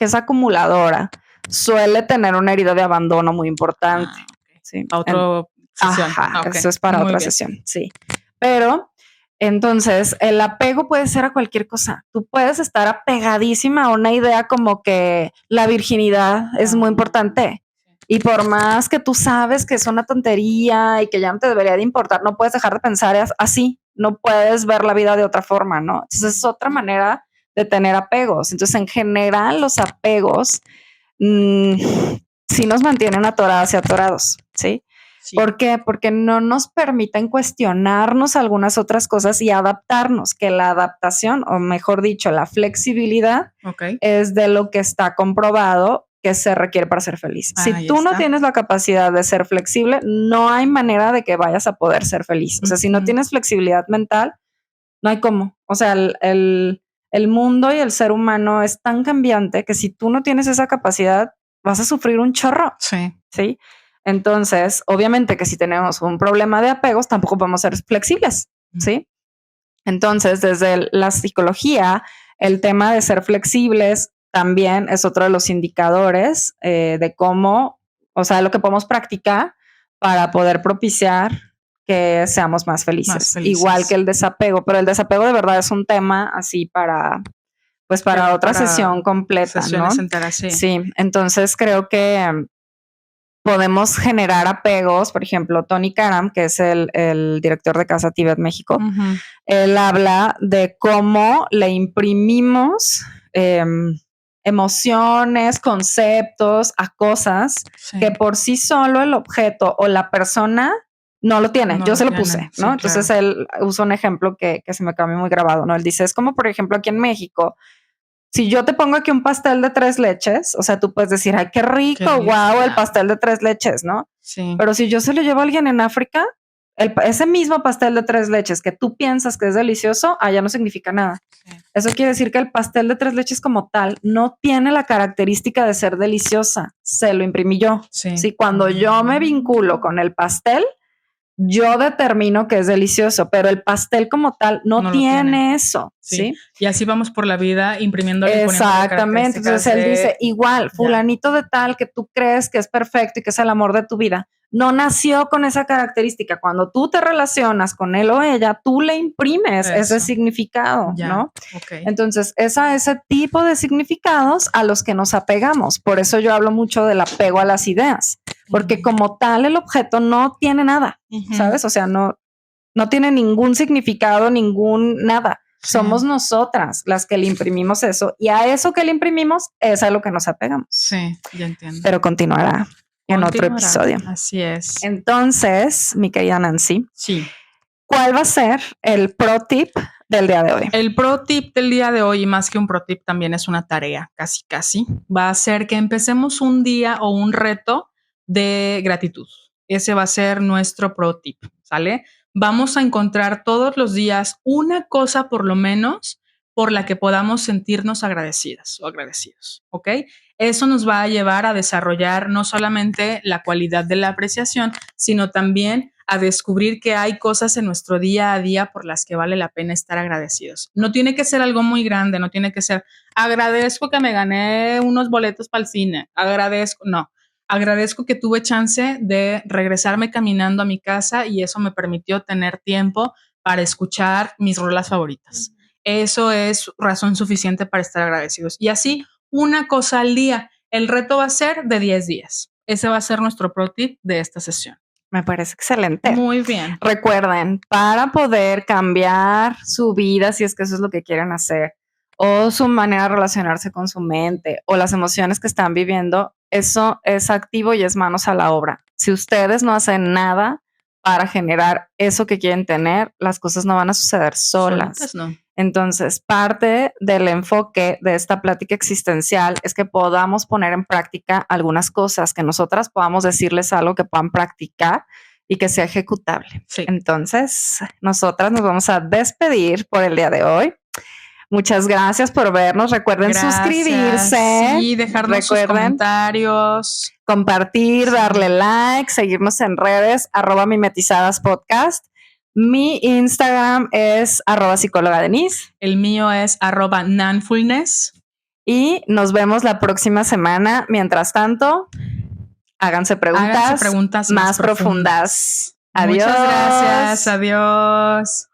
es acumuladora suele tener una herida de abandono muy importante. Okay. Sí. A otra sesión. Eso es para otra sesión, sí. Pero entonces el apego puede ser a cualquier cosa. Tú puedes estar apegadísima a una idea como que la virginidad es muy importante. Y por más que tú sabes que es una tontería y que ya no te debería de importar, no puedes dejar de pensar así. No puedes ver la vida de otra forma, ¿no? Entonces es otra manera de tener apegos. Entonces, en general, los apegos sí nos mantienen atoradas y atorados, ¿sí? Sí. ¿Por qué? Porque no nos permiten cuestionarnos algunas otras cosas y adaptarnos, que la adaptación, o mejor dicho, la flexibilidad, es de lo que está comprobado que se requiere para ser feliz. Si tú no tienes la capacidad de ser flexible, no hay manera de que vayas a poder ser feliz. O sea, si no tienes flexibilidad mental, no hay cómo. O sea, el mundo y el ser humano es tan cambiante que si tú no tienes esa capacidad, vas a sufrir un chorro. Sí. ¿Sí? Entonces, obviamente que si tenemos un problema de apegos, tampoco podemos ser flexibles, ¿sí? Entonces, desde la psicología, el tema de ser flexibles también es otro de los indicadores de cómo, o sea, lo que podemos practicar para poder propiciar que seamos más felices. Igual que el desapego, pero el desapego de verdad es un tema así para otra sesión completa, ¿no? Enteras, sí. Sí, entonces creo que podemos generar apegos. Por ejemplo, Tony Karam, que es el director de Casa Tibet México, él habla de cómo le imprimimos emociones, conceptos a cosas que por sí solo el objeto o la persona no lo tiene. Yo se lo puse, ¿no? Entonces él usa un ejemplo que se me quedó muy grabado, ¿no? Él dice, es como, por ejemplo, aquí en México, si yo te pongo aquí un pastel de 3 leches, o sea, tú puedes decir, ay, qué rico, wow, el pastel de 3 leches, ¿no? Sí. Pero si yo se lo llevo a alguien en África, ese mismo pastel de 3 leches que tú piensas que es delicioso, allá no significa nada. Sí. Eso quiere decir que el pastel de 3 leches como tal no tiene la característica de ser deliciosa. Se lo imprimí yo. Sí. ¿Sí? Cuando yo me vinculo con el pastel, yo determino que es delicioso, pero el pastel como tal no tiene eso, ¿sí? Y así vamos por la vida imprimiéndole. Exactamente. Entonces él dice, igual, fulanito de tal que tú crees que es perfecto y que es el amor de tu vida, no nació con esa característica. Cuando tú te relacionas con él o ella, tú le imprimes ese significado, ¿no? Entonces, es a ese tipo de significados a los que nos apegamos. Por eso yo hablo mucho del apego a las ideas, porque como tal el objeto no tiene nada, ¿sabes? O sea, no tiene ningún significado, nada. Somos nosotras las que le imprimimos eso, y a eso que le imprimimos es a lo que nos apegamos. Sí, ya entiendo. Pero continuará en otro episodio. Así es. Entonces, mi querida Nancy, sí, ¿cuál va a ser el pro tip del día de hoy? El pro tip del día de hoy, y más que un pro tip, también es una tarea, casi, va a ser que empecemos un día o un reto de gratitud. Ese va a ser nuestro pro tip, ¿sale? Vamos a encontrar todos los días una cosa por lo menos por la que podamos sentirnos agradecidas o agradecidos, ¿ok? Eso nos va a llevar a desarrollar no solamente la cualidad de la apreciación, sino también a descubrir que hay cosas en nuestro día a día por las que vale la pena estar agradecidos. No tiene que ser algo muy grande, no tiene que ser, agradezco que me gané unos boletos para el cine, agradezco que tuve chance de regresarme caminando a mi casa y eso me permitió tener tiempo para escuchar mis rolas favoritas. Eso es razón suficiente para estar agradecidos. Y así, una cosa al día. El reto va a ser de 10 días. Ese va a ser nuestro pro tip de esta sesión. Me parece excelente. Muy bien. Recuerden, para poder cambiar su vida, si es que eso es lo que quieren hacer, o su manera de relacionarse con su mente, o las emociones que están viviendo, eso es activo y es manos a la obra. Si ustedes no hacen nada para generar eso que quieren tener, las cosas no van a suceder solas. Solitas, no. Entonces, parte del enfoque de esta plática existencial es que podamos poner en práctica algunas cosas, que nosotras podamos decirles algo que puedan practicar y que sea ejecutable. Sí. Entonces, nosotras nos vamos a despedir por el día de hoy. Muchas gracias por vernos. Recuerden suscribirse. Sí, dejarnos sus comentarios. Compartir, darle like, seguirnos en redes, @mimetizadas_podcast. Mi Instagram es @psicóloga_denise. El mío es @nanfulness. Y nos vemos la próxima semana. Mientras tanto, háganse preguntas más profundas. Adiós. Muchas gracias. Adiós.